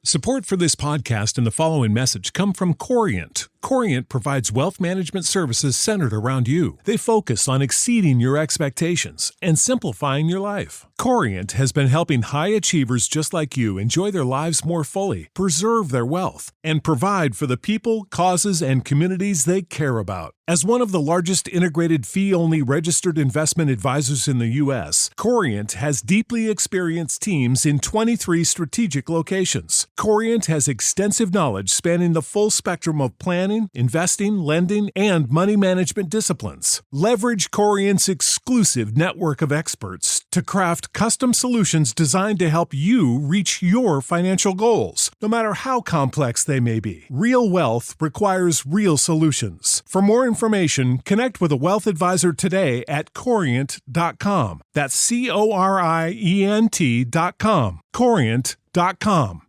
Support for this podcast and the following message come from Corient. Corient provides wealth management services centered around you. They focus on exceeding your expectations and simplifying your life. Corient has been helping high achievers just like you enjoy their lives more fully, preserve their wealth, and provide for the people, causes, and communities they care about. As one of the largest integrated fee-only registered investment advisors in the U.S., Corient has deeply experienced teams in 23 strategic locations. Corient has extensive knowledge spanning the full spectrum of planning, investing, lending, and money management disciplines. Leverage Corient's exclusive network of experts to craft custom solutions designed to help you reach your financial goals, no matter how complex they may be. Real wealth requires real solutions. For more information, connect with a wealth advisor today at Corient.com. That's Corient.com. Corient.com.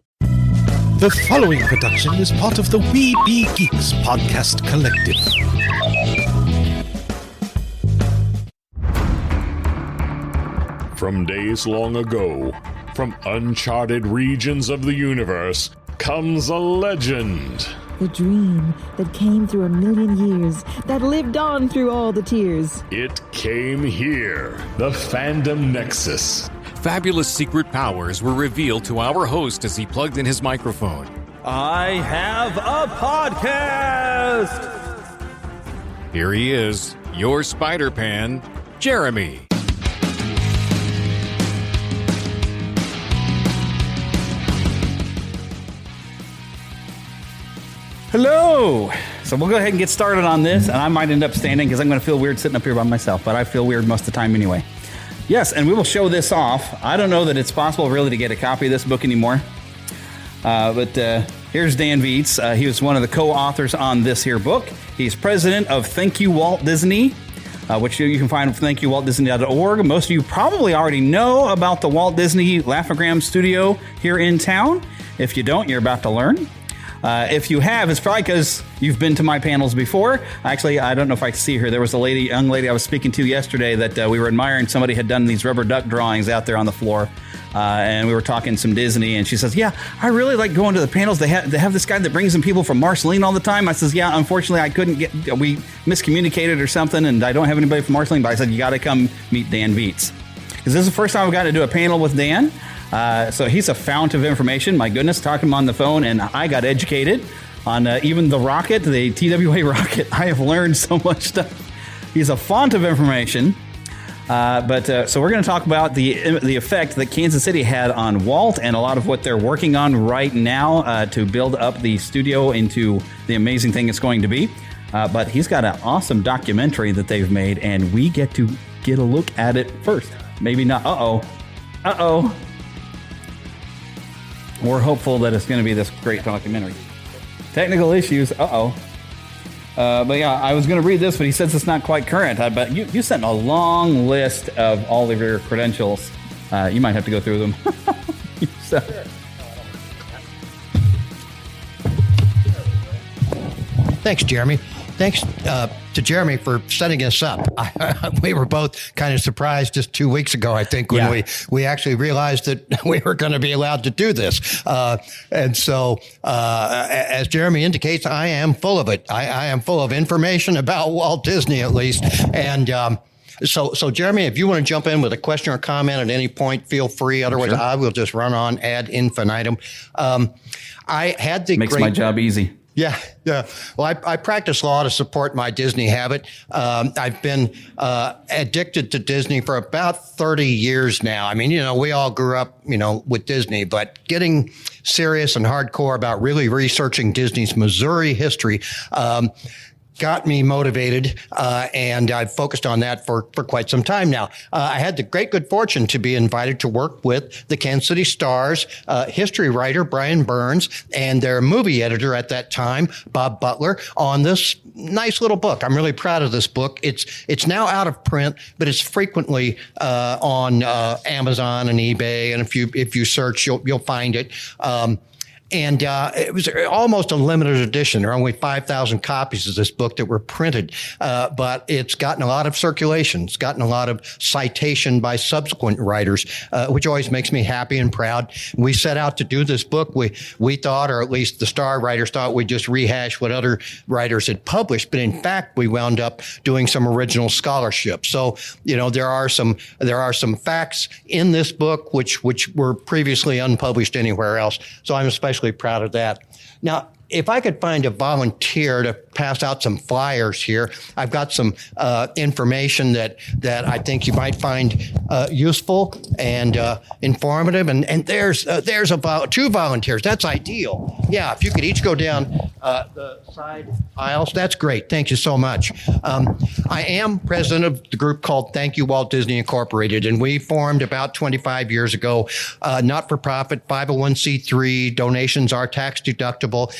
The following production is part of the We Be Geeks podcast collective. From days long ago, from uncharted regions of the universe, comes a legend. The dream that came through a million years, that lived on through all the tears. It came here, the Fandom Nexus. Fabulous secret powers were revealed to our host as he plugged in his microphone. I have a podcast! Here he is, your Spider-Pan, Jeremy. Hello! So we'll go ahead and get started on this, and I might end up standing because I'm going to feel weird sitting up here by myself, but I feel weird most of the time anyway. Yes, and we will show this off. I don't know that it's possible really to get a copy of this book anymore. But here's Dan Viets. He was one of the co-authors on this here book. He's president of Thank You Walt Disney, which you can find at thankyouwaltdisney.org. Most of you probably already know about the Walt Disney Laugh-O-Gram studio here in town. If you don't, you're about to learn. If you have, it's probably because you've been to my panels before. Actually, I don't know if I can see her. There was a young lady I was speaking to yesterday that we were admiring. Somebody had done these rubber duck drawings out there on the floor, and we were talking some Disney, and she says, yeah, I really like going to the panels. They have this guy that brings in people from Marceline all the time. I says, yeah, unfortunately, I couldn't we miscommunicated or something, and I don't have anybody from Marceline, but I said, you got to come meet Dan Viets. Because this is the first time I've got to do a panel with Dan. So he's a fount of information. My goodness, talking to him on the phone, and I got educated on even the rocket, the TWA rocket. I have learned so much stuff. He's a font of information. So we're going to talk about the effect that Kansas City had on Walt and a lot of what they're working on right now to build up the studio into the amazing thing it's going to be. But he's got an awesome documentary that they've made, and we get to get a look at it first. Maybe not. Uh-oh. We're hopeful that it's going to be this great documentary. Technical issues. But yeah, I was going to read this, but he says it's not quite current. But you sent a long list of all of your credentials. You might have to go through them. So. Thanks, Jeremy. Thanks to Jeremy for setting us up. We were both kind of surprised just 2 weeks ago, I think, when we actually realized that we were going to be allowed to do this. And so, as Jeremy indicates, I am full of it. I am full of information about Walt Disney, at least. And so Jeremy, if you want to jump in with a question or comment at any point, feel free. Otherwise, sure. I will just run on ad infinitum. I had the Makes my job easy. Yeah. Well, I practice law to support my Disney habit. I've been addicted to Disney for about 30 years now. I mean, we all grew up, with Disney, but getting serious and hardcore about really researching Disney's Missouri history got me motivated, and I've focused on that for quite some time now. I had the great good fortune to be invited to work with the Kansas City Star's history writer, Brian Burns, and their movie editor at that time, Bob Butler, on this nice little book. I'm really proud of this book. It's now out of print, but it's frequently on Amazon and eBay, and if you search, you'll find it. And it was almost a limited edition. There are only 5,000 copies of this book that were printed, but it's gotten a lot of circulation. It's gotten a lot of citation by subsequent writers, which always makes me happy and proud. We set out to do this book. We thought, or at least the star writers thought, we'd just rehash what other writers had published. But in fact, we wound up doing some original scholarship. So, there are some facts in this book which were previously unpublished anywhere else. So I'm especially proud of that. Now, if I could find a volunteer to pass out some flyers here, I've got some information that I think you might find useful and informative. And there's about 2 volunteers. That's ideal. Yeah, if you could each go down the side aisles, that's great. Thank you so much. I am president of the group called Thank You Walt Disney Incorporated, and we formed about 25 years ago. Not-for-profit, 501c3. Donations are tax deductible.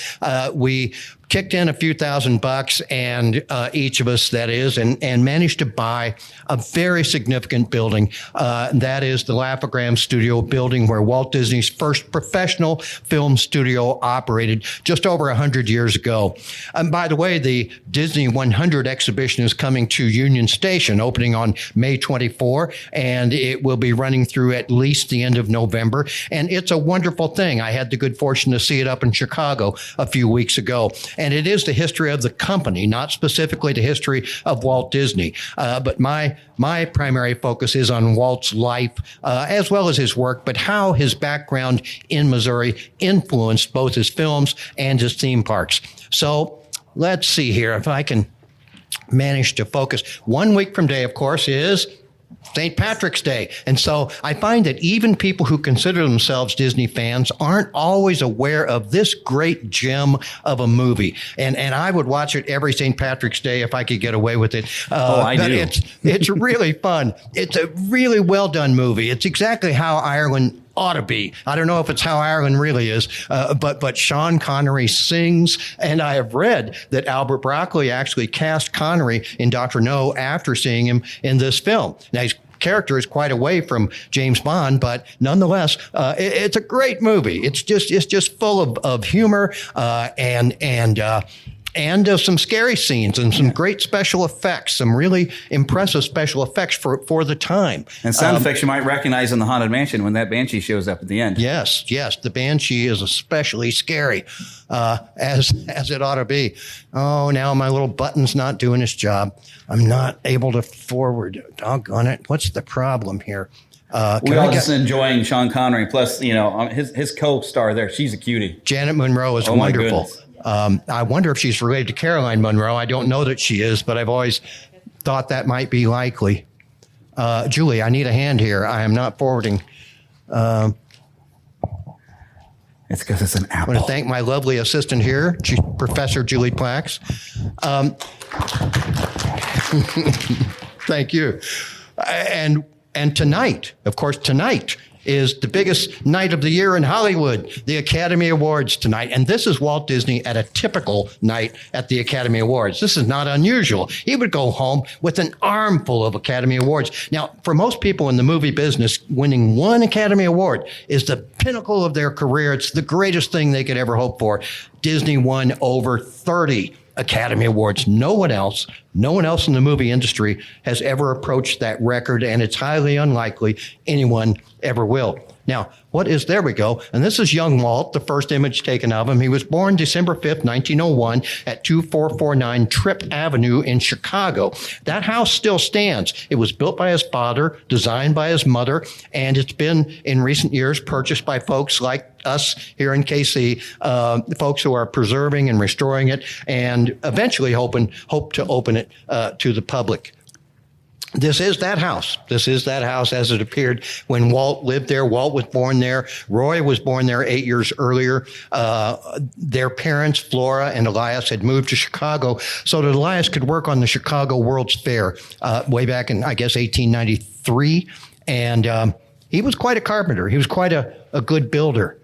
We kicked in a few $1,000 and each of us, that is, and managed to buy a very significant building. That is the Laugh-O-Gram Studio building where Walt Disney's first professional film studio operated just over 100 years ago. And by the way, the Disney 100 exhibition is coming to Union Station, opening on May 24, and it will be running through at least the end of November. And it's a wonderful thing. I had the good fortune to see it up in Chicago a few weeks ago. And it is the history of the company, not specifically the history of Walt Disney. But my primary focus is on Walt's life, as well as his work, but how his background in Missouri influenced both his films and his theme parks. So let's see here if I can manage to focus. 1 week from today, of course, is St. Patrick's Day. And so I find that even people who consider themselves Disney fans aren't always aware of this great gem of a movie. And I would watch it every St. Patrick's Day if I could get away with it. I do. It's really fun. It's a really well done movie. It's exactly how Ireland ought to be. I don't know if it's how Ireland really is, but Sean Connery sings, and I have read that Albert Broccoli actually cast Connery in Dr. No after seeing him in this film. Now, his character is quite away from James Bond, but nonetheless, it's a great movie. It's just full of humor and some scary scenes and some great special effects, some really impressive special effects for the time. And sound effects you might recognize in the Haunted Mansion when that Banshee shows up at the end. Yes. The Banshee is especially scary, as it ought to be. Oh, now my little button's not doing its job. I'm not able to forward. Doggone it. What's the problem here? We're all just enjoying Sean Connery. Plus, his co-star there, she's a cutie. Janet Monroe is wonderful. I wonder if she's related to Caroline Monroe. I don't know that she is, but I've always thought that might be likely. Julie, I need a hand here. I am not forwarding. It's because it's an apple. I want to thank my lovely assistant here, Professor Julie Plax. Thank you. And tonight, of course, is the biggest night of the year in Hollywood, the Academy Awards tonight. And this is Walt Disney at a typical night at the Academy Awards. This is not unusual. He would go home with an armful of Academy Awards. Now, for most people in the movie business, winning one Academy Award is the pinnacle of their career. It's the greatest thing they could ever hope for. Disney won over 30 Academy Awards. No one else in the movie industry has ever approached that record, and it's highly unlikely anyone ever will. Now, there we go. And this is young Walt, the first image taken of him. He was born December 5th, 1901 at 2449 Tripp Avenue in Chicago. That house still stands. It was built by his father, designed by his mother, and it's been in recent years purchased by folks like us here in KC, folks who are preserving and restoring it and eventually hope to open it to the public. This is that house. This is that house as it appeared when Walt lived there. Walt was born there. Roy was born there 8 years earlier. Their parents, Flora and Elias, had moved to Chicago so that Elias could work on the Chicago World's Fair way back in, I guess, 1893. And he was quite a carpenter. He was quite a good builder.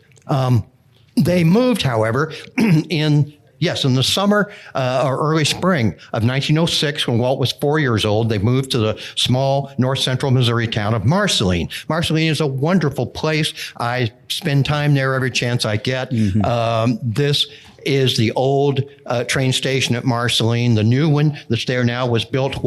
They moved, however, in Yes, in the summer or early spring of 1906, when Walt was 4 years old, they moved to the small north central Missouri town of Marceline. Marceline is a wonderful place. I spend time there every chance I get. This is the old train station at Marceline. The new one that's there now was built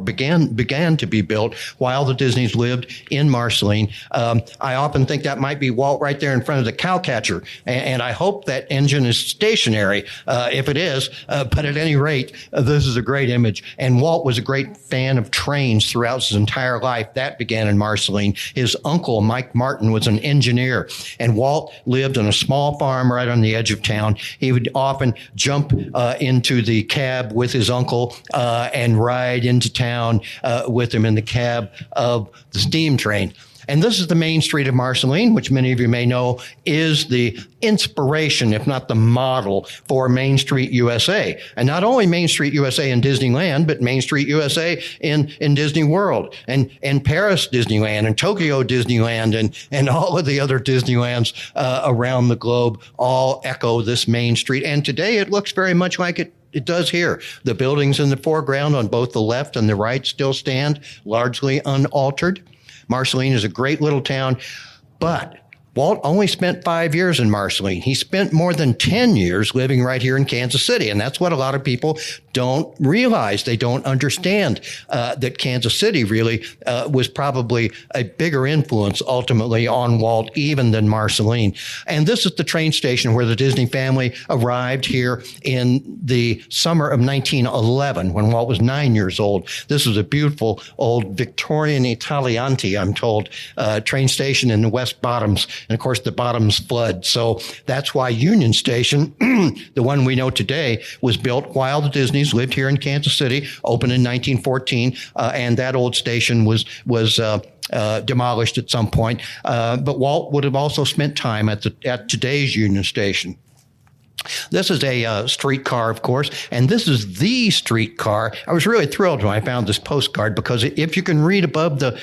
began to be built while the Disneys lived in Marceline. I often think that might be Walt right there in front of the cowcatcher, and I hope that engine is stationary if it is. But at any rate, this is a great image. And Walt was a great fan of trains throughout his entire life. That began in Marceline. His uncle, Mike Martin, was an engineer, and Walt lived on a small farm right on the edge of town. He would often jump into the cab with his uncle and ride into town with him in the cab of the steam train. And this is the main street of Marceline, which many of you may know is the inspiration, if not the model, for Main Street USA. And not only Main Street USA in Disneyland, but Main Street USA in Disney World, and Paris Disneyland, and Tokyo Disneyland, and all of the other Disneylands around the globe all echo this Main Street. And today it looks very much like it does here. The buildings in the foreground on both the left and the right still stand, largely unaltered. Marceline is a great little town, but Walt only spent 5 years in Marceline. He spent more than 10 years living right here in Kansas City. And that's what a lot of people don't realize. They don't understand that Kansas City really was probably a bigger influence ultimately on Walt even than Marceline. And this is the train station where the Disney family arrived here in the summer of 1911 when Walt was 9 years old. This was a beautiful old Victorian Italianti, I'm told, train station in the West Bottoms. And of course, the bottoms flood. So that's why Union Station, the one we know today, was built while the Disneys lived here in Kansas City, opened in 1914. And that old station was demolished at some point. But Walt would have also spent time at today's Union Station. This is a streetcar, of course, and this is the streetcar. I was really thrilled when I found this postcard because if you can read above the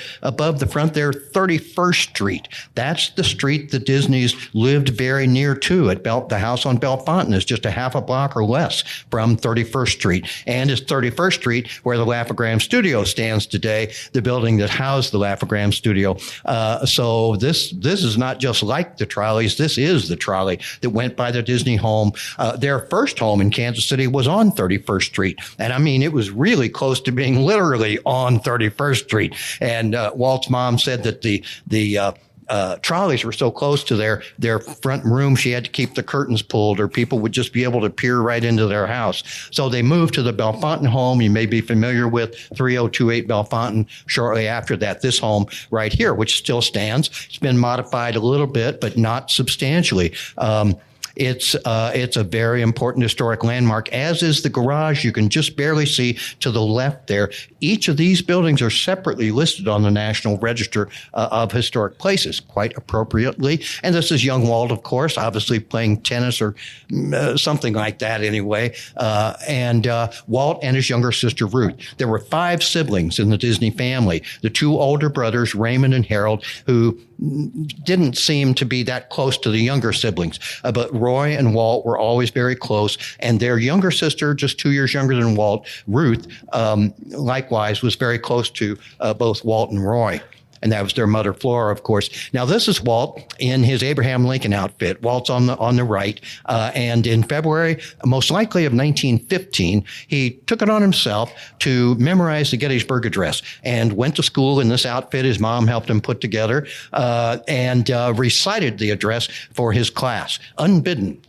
front there, 31st Street. That's the street the Disneys lived very near to. The house on Bellefontaine is just a half a block or less from 31st Street, and it's 31st Street where the Laugh-O-Gram Studio stands today, the building that housed the Laugh-O-Gram Studio. So this is not just like the trolleys. This is the trolley that went by the Disney home. Their first home in Kansas City was on 31st Street. And I mean, it was really close to being literally on 31st Street. And Walt's mom said that the trolleys were so close to their front room, she had to keep the curtains pulled or people would just be able to peer right into their house. So they moved to the Bellefontaine home. You may be familiar with 3028 Bellefontaine shortly after that. This home right here, which still stands. It's been modified a little bit, but not substantially. It's a very important historic landmark, as is the garage. You can just barely see to the left there. Each of these buildings are separately listed on the National Register of Historic Places, quite appropriately. And this is young Walt, of course, obviously playing tennis or something like that anyway. And Walt and his younger sister, Ruth. There were 5 siblings in the Disney family. The 2 older brothers, Raymond and Harold, who didn't seem to be that close to the younger siblings. But Roy and Walt were always very close. And their younger sister, just 2 years younger than Walt, Ruth, likewise was very close to both Walt and Roy. And that was their mother, Flora, of course. Now, this is Walt in his Abraham Lincoln outfit. Walt's on the right. And in February, most likely of 1915, he took it on himself to memorize the Gettysburg Address and went to school in this outfit his mom helped him put together and recited the address for his class, unbidden,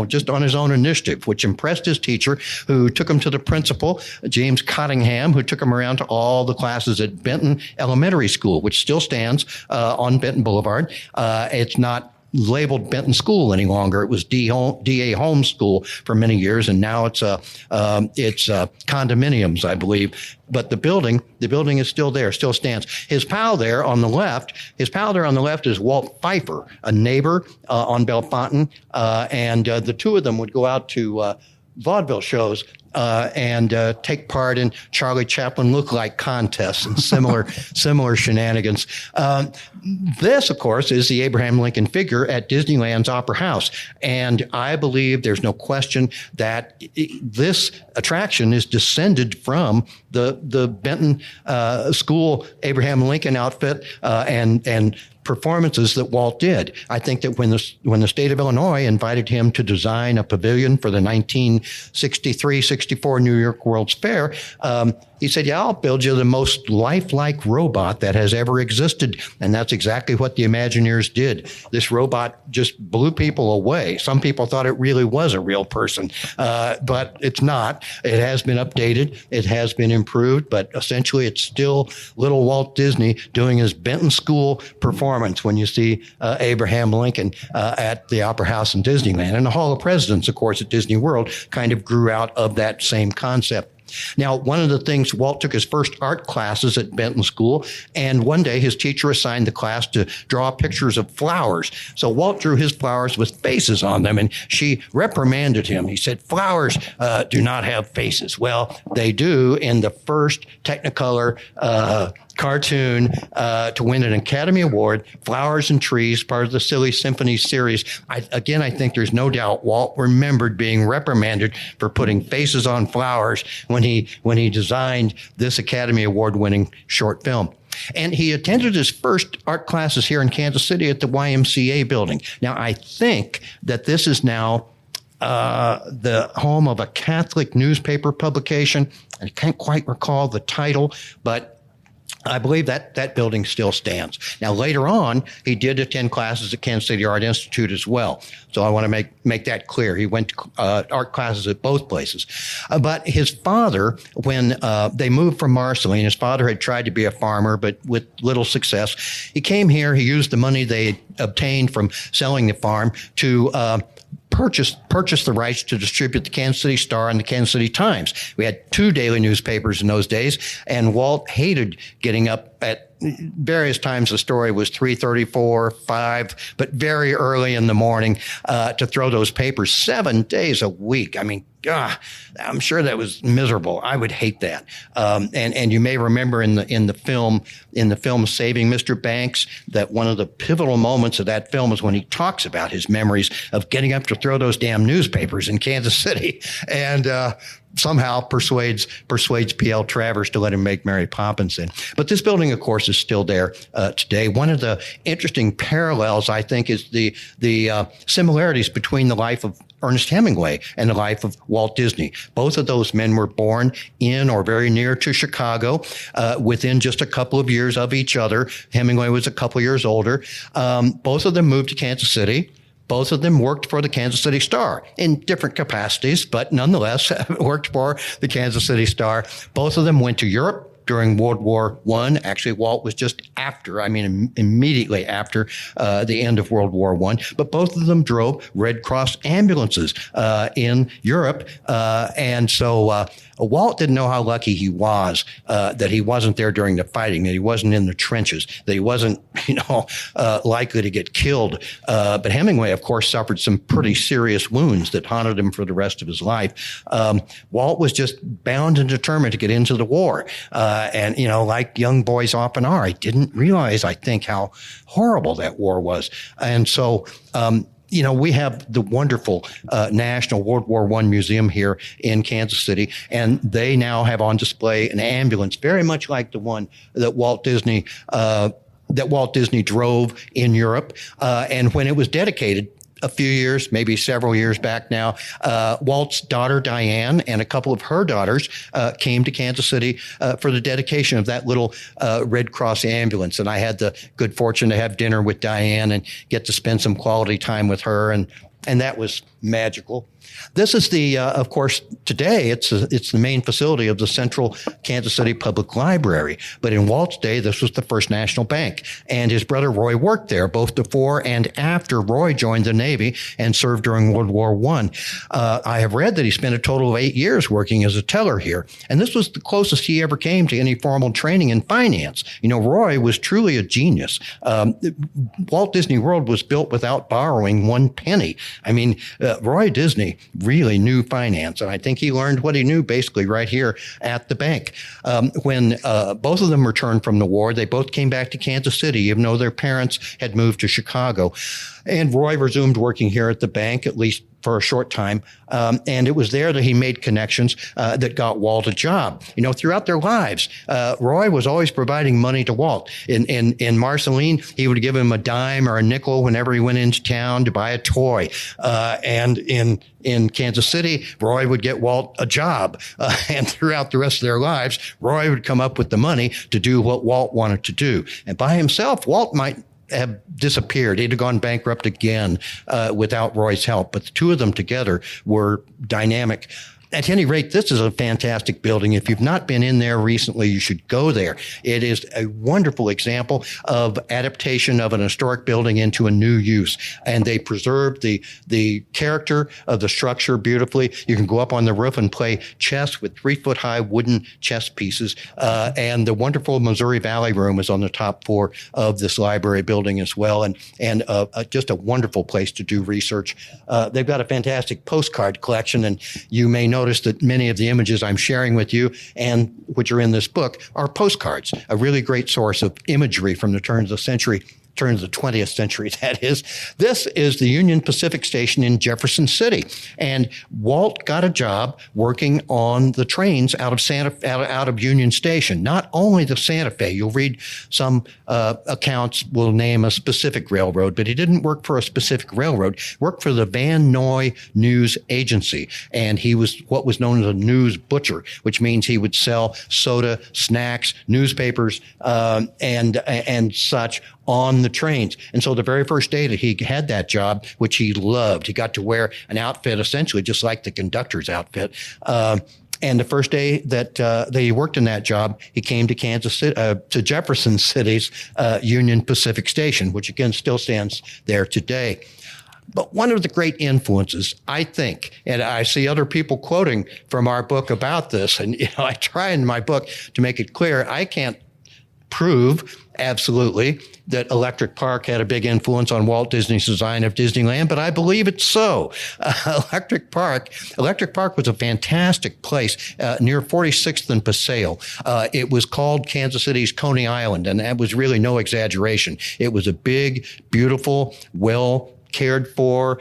just on his own initiative, which impressed his teacher, who took him to the principal, James Cottingham, who took him around to all the classes at Benton Elementary School, which still stands on Benton Boulevard. It's not labeled Benton School any longer. It was D.A. Holmes School for many years, and now it's condominiums, I believe. But the building is still there, still stands. His pal there on the left is Walt Pfeiffer, a neighbor on Bellefontaine, and the two of them would go out to vaudeville shows and take part in Charlie Chaplin lookalike contests and similar shenanigans. This, of course, is the Abraham Lincoln figure at Disneyland's Opera House. And I believe there's no question that this attraction is descended from the Benton School Abraham Lincoln outfit and performances that Walt did. I think that when the state of Illinois invited him to design a pavilion for the 1963-64 New York World's Fair, he said, yeah, I'll build you the most lifelike robot that has ever existed. And that's exactly what the Imagineers did. This robot just blew people away. Some people thought it really was a real person, but it's not. It has been updated. It has been improved, but essentially it's still little Walt Disney doing his Benton School performance when you see Abraham Lincoln at the Opera House in Disneyland. And the Hall of Presidents, of course, at Disney World kind of grew out of that same concept. Now, one of the things, Walt took his first art classes at Benton School, and one day his teacher assigned the class to draw pictures of flowers. So Walt drew his flowers with faces on them, and she reprimanded him. He said, flowers do not have faces. Well, they do in the first Technicolor cartoon to win an Academy Award, Flowers and Trees, part of the Silly Symphony series. I think there's no doubt Walt remembered being reprimanded for putting faces on flowers when he designed this Academy Award winning short film. And he attended his first art classes here in Kansas City at the YMCA building. Now, I think that this is now the home of a Catholic newspaper publication. I can't quite recall the title, but I believe that building still stands. Now, later on, he did attend classes at Kansas City Art Institute as well. So I want to make that clear. He went to art classes at both places. But his father, when they moved from Marceline, his father had tried to be a farmer, but with little success. He came here. He used the money they obtained from selling the farm to purchase the rights to distribute the Kansas City Star and the Kansas City Times. We had two daily newspapers in those days, and Walt hated getting up at various times. The story was 3:34, 5, but very early in the morning to throw those papers 7 days a week. I mean, I'm sure that was miserable. I would hate that. And you may remember in the film Saving Mr. Banks, that one of the pivotal moments of that film is when he talks about his memories of getting up to throw those damn newspapers in Kansas City, and somehow persuades P.L. Travers to let him make Mary Poppins in. But this building, of course, is still there today. One of the interesting parallels, I think, is the similarities between the life of Ernest Hemingway and the life of Walt Disney. Both of those men were born in or very near to Chicago, within just a couple of years of each other. Hemingway was a couple years older. Both of them moved to Kansas City. Both of them worked for the Kansas City Star in different capacities, but nonetheless worked for the Kansas City Star. Both of them went to Europe during World War I. Actually, Walt was just immediately after the end of World War I. But both of them drove Red Cross ambulances in Europe. And so Walt didn't know how lucky he was that he wasn't there during the fighting, that he wasn't in the trenches, that he wasn't, likely to get killed. But Hemingway, of course, suffered some pretty serious wounds that haunted him for the rest of his life. Walt was just bound and determined to get into the war. And like young boys often are, I didn't realize, I think, how horrible that war was. And so, we have the wonderful National World War I Museum here in Kansas City, and they now have on display an ambulance very much like the one that Walt Disney drove in Europe. And when it was dedicated a few years, maybe several years back now, Walt's daughter, Diane, and a couple of her daughters came to Kansas City for the dedication of that little Red Cross ambulance. And I had the good fortune to have dinner with Diane and get to spend some quality time with her. And that was magical. This is of course, today it's the main facility of the Central Kansas City Public Library. But in Walt's day, this was the First National Bank. And his brother Roy worked there both before and after Roy joined the Navy and served during World War I. I have read that he spent a total of 8 years working as a teller here. And this was the closest he ever came to any formal training in finance. Roy was truly a genius. Walt Disney World was built without borrowing one penny. I mean, Roy Disney really knew finance, and I think he learned what he knew basically right here at the bank. When both of them returned from the war, they both came back to Kansas City, even though their parents had moved to Chicago. And Roy resumed working here at the bank, at least for a short time. And it was there that he made connections that got Walt a job. Throughout their lives, Roy was always providing money to Walt. In Marceline, he would give him a dime or a nickel whenever he went into town to buy a toy. And in Kansas City, Roy would get Walt a job. And throughout the rest of their lives, Roy would come up with the money to do what Walt wanted to do. And by himself, Walt might have disappeared. He'd have gone bankrupt again without Roy's help. But the two of them together were dynamic. At any rate, this is a fantastic building. If you've not been in there recently, you should go there. It is a wonderful example of adaptation of an historic building into a new use. And they preserved the character of the structure beautifully. You can go up on the roof and play chess with 3-foot-high wooden chess pieces. And the wonderful Missouri Valley Room is on the top floor of this library building as well. And just a wonderful place to do research. They've got a fantastic postcard collection, and you may notice that many of the images I'm sharing with you and which are in this book are postcards, a really great source of imagery from the turn of the 20th century, that is. This is the Union Pacific Station in Jefferson City. And Walt got a job working on the trains out of Union Station, not only the Santa Fe. You'll read some accounts will name a specific railroad, but he didn't work for a specific railroad. He worked for the Van Noy News Agency. And he was what was known as a news butcher, which means he would sell soda, snacks, newspapers, and such on the trains. And so the very first day that he had that job, which he loved, he got to wear an outfit essentially just like the conductor's outfit. And the first day that he worked in that job, he came to to Jefferson City's Union Pacific Station, which again still stands there today. But one of the great influences, I think, and I see other people quoting from our book about this, and I try in my book to make it clear, I can't prove absolutely that Electric Park had a big influence on Walt Disney's design of Disneyland, but I believe it's so. Electric Park was a fantastic place near 46th and Paseo. It was called Kansas City's Coney Island, and that was really no exaggeration. It was a big, beautiful, well cared for,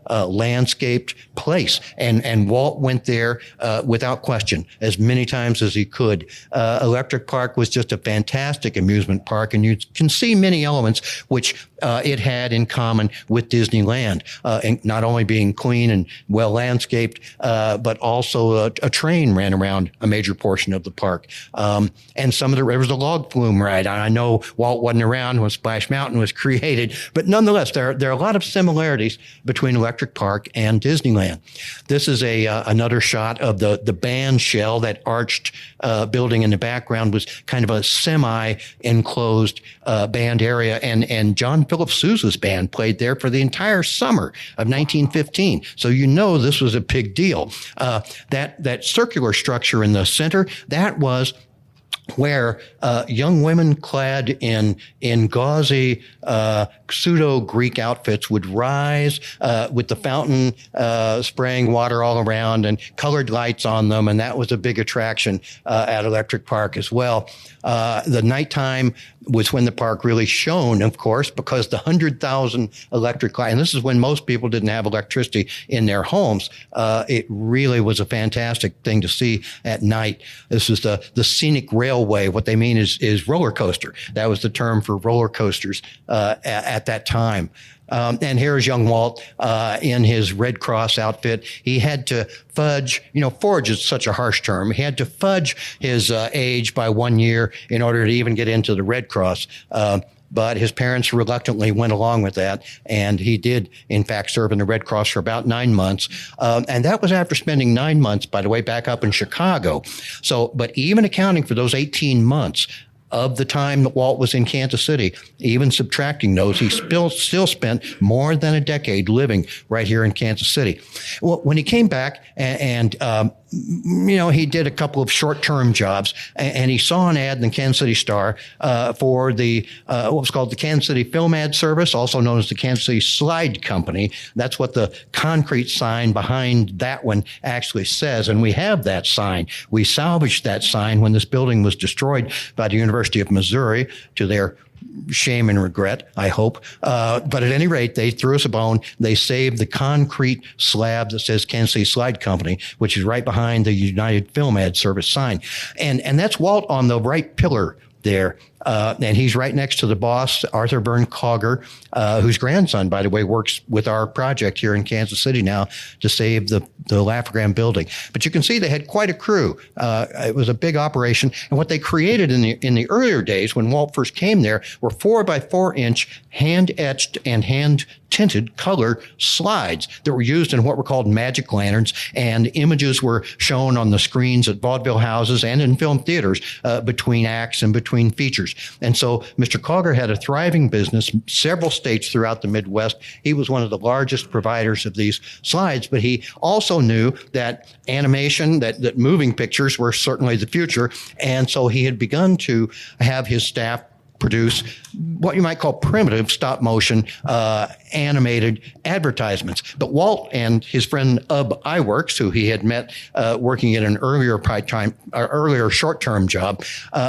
landscaped place. And Walt went there without question as many times as he could. Electric Park was just a fantastic amusement park, and you can see many elements which it had in common with Disneyland, and not only being clean and well landscaped, but also a train ran around a major portion of the park. And there was a log flume ride. I know Walt wasn't around when Splash Mountain was created, but nonetheless, there are a lot of similarities between Electric Park and Disneyland. This is another shot of the band shell. That arched building in the background was kind of a semi-enclosed band area, and John Philip Sousa's band played there for the entire summer of 1915. So this was a big deal. That circular structure in the center, that was where young women clad in gauzy pseudo-Greek outfits would rise with the fountain spraying water all around and colored lights on them, and that was a big attraction at Electric Park as well. The nighttime was when the park really shone, of course, because the 100,000 electric lights, and this is when most people didn't have electricity in their homes. It really was a fantastic thing to see at night. This was the scenic railway. What they mean is roller coaster. That was the term for roller coasters at that time. And here's young Walt in his Red Cross outfit. He had to fudge, forge is such a harsh term. He had to fudge his age by 1 year in order to even get into the Red Cross. But his parents reluctantly went along with that, and he did, in fact, serve in the Red Cross for about 9 months. And that was after spending 9 months, by the way, back up in Chicago. So, but even accounting for those 18 months, of the time that Walt was in Kansas City, even subtracting those, he still spent more than a decade living right here in Kansas City. Well, when he came back and he did a couple of short-term jobs, and he saw an ad in the Kansas City Star for the what was called the Kansas City Film Ad Service, also known as the Kansas City Slide Company. That's what the concrete sign behind that one actually says, and we have that sign. We salvaged that sign when this building was destroyed by the University of Missouri, to their shame and regret, I hope. But at any rate, they threw us a bone. They saved the concrete slab that says Kansas City Slide Company, which is right behind the United Film Ad Service sign. And that's Walt on the right pillar there. And he's right next to the boss, Arthur Byrne Cogger, whose grandson, by the way, works with our project here in Kansas City now to save the Laffergram building. But you can see they had quite a crew. It was a big operation. And what they created in the earlier days when Walt first came there were 4 by 4 inch hand-etched and hand-tinted color slides that were used in what were called magic lanterns, and images were shown on the screens at vaudeville houses and in film theaters between acts and between features. And so Mr. Cogger had a thriving business, several states throughout the Midwest. He was one of the largest providers of these slides, but he also knew that animation, that moving pictures were certainly the future. And so he had begun to have his staff produce what you might call primitive stop motion animated advertisements. But Walt and his friend Ub Iwerks, who he had met working at an earlier short-term job,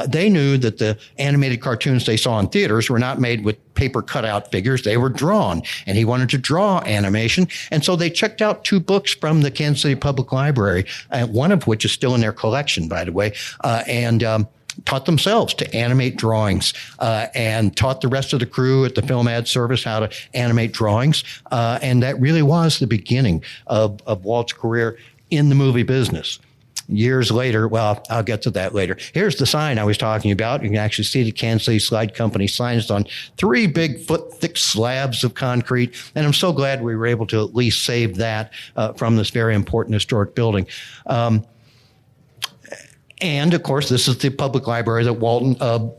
they knew that the animated cartoons they saw in theaters were not made with paper cutout figures. They were drawn, and he wanted to draw animation. And so they checked out 2 books from the Kansas City Public Library, one of which is still in their collection, by the way, and taught themselves to animate drawings, and taught the rest of the crew at the Film Ad Service how to animate drawings. And that really was the beginning of Walt's career in the movie business. Years later, well, I'll get to that later. Here's the sign I was talking about. You can actually see the Kansas City Slide Company sign. It's on 3 big foot-thick slabs of concrete, and I'm so glad we were able to at least save that from this very important historic building. And, of course, this is the public library that Walton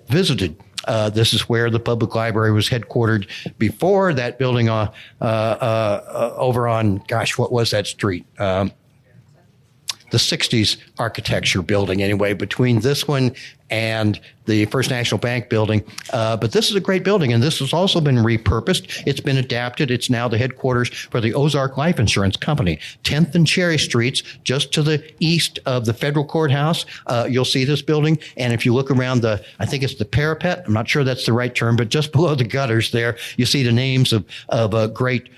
visited. This is where the public library was headquartered before. That building over on, what was that street? The 60s architecture building, anyway, between this one and the First National Bank building. But this is a great building, and this has also been repurposed. It's been adapted. It's now the headquarters for the Ozark Life Insurance Company. 10th and Cherry Streets, just to the east of the federal courthouse. You'll see this building, and if you look around I think it's the parapet, I'm not sure that's the right term, but just below the gutters there, you see the names of great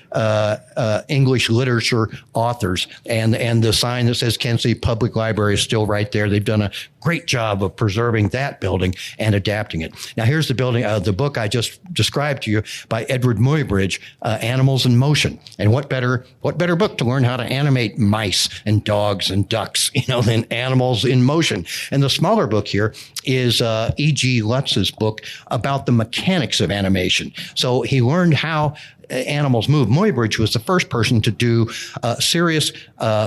English literature authors, and the sign that says Kansas City Public Library is still right there. They've done a great job of preserving that building and adapting it. Now, here's the building, the book I just described to you by Edward Muybridge, Animals in Motion. And what better book to learn how to animate mice and dogs and ducks, than Animals in Motion. And the smaller book here is E.G. Lutz's book about the mechanics of animation. So he learned how animals move. Muybridge was the first person to do serious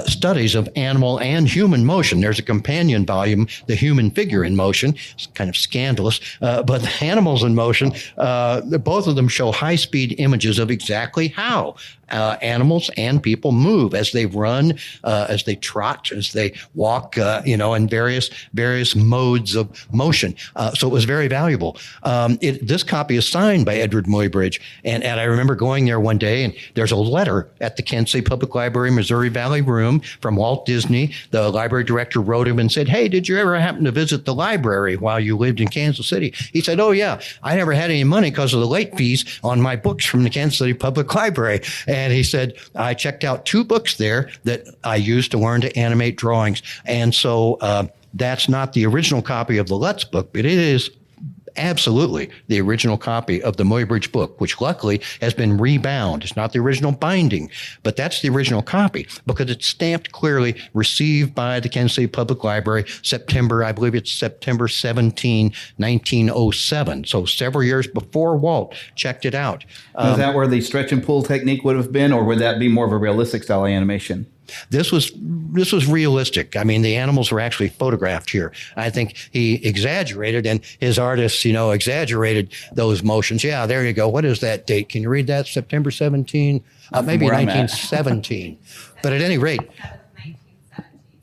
studies of animal and human motion. There's a companion volume, The Human Figure in Motion. It's kind of scandalous, but the Animals in Motion, both of them show high-speed images of exactly how animals and people move as they run, as they trot, as they walk, in various modes of motion. So it was very valuable. This copy is signed by Edward Muybridge, and I remember going there one day, and there's a letter at the Kansas City Public Library, Missouri Valley Room from Walt Disney. The library director wrote him and said, "Hey, did you ever happen to visit the library while you lived in Kansas City?" He said, "Oh, yeah. I never had any money because of the late fees on my books from the Kansas City Public Library." And he said, "I checked out 2 books there that I used to learn to animate drawings." And so that's not the original copy of the Lutz book, but it is absolutely the original copy of the Muybridge book, which luckily has been rebound. It's not the original binding, but that's the original copy because it's stamped clearly, received by the Kansas City Public Library, I believe it's September 17, 1907. So several years before Walt checked it out. Is that where the stretch and pull technique would have been, or would that be more of a realistic style animation? This was realistic. I mean, the animals were actually photographed here. I think he exaggerated, and his artists, exaggerated those motions. Yeah, there you go. What is that date? Can you read that? September 17, maybe 1917. But at any rate,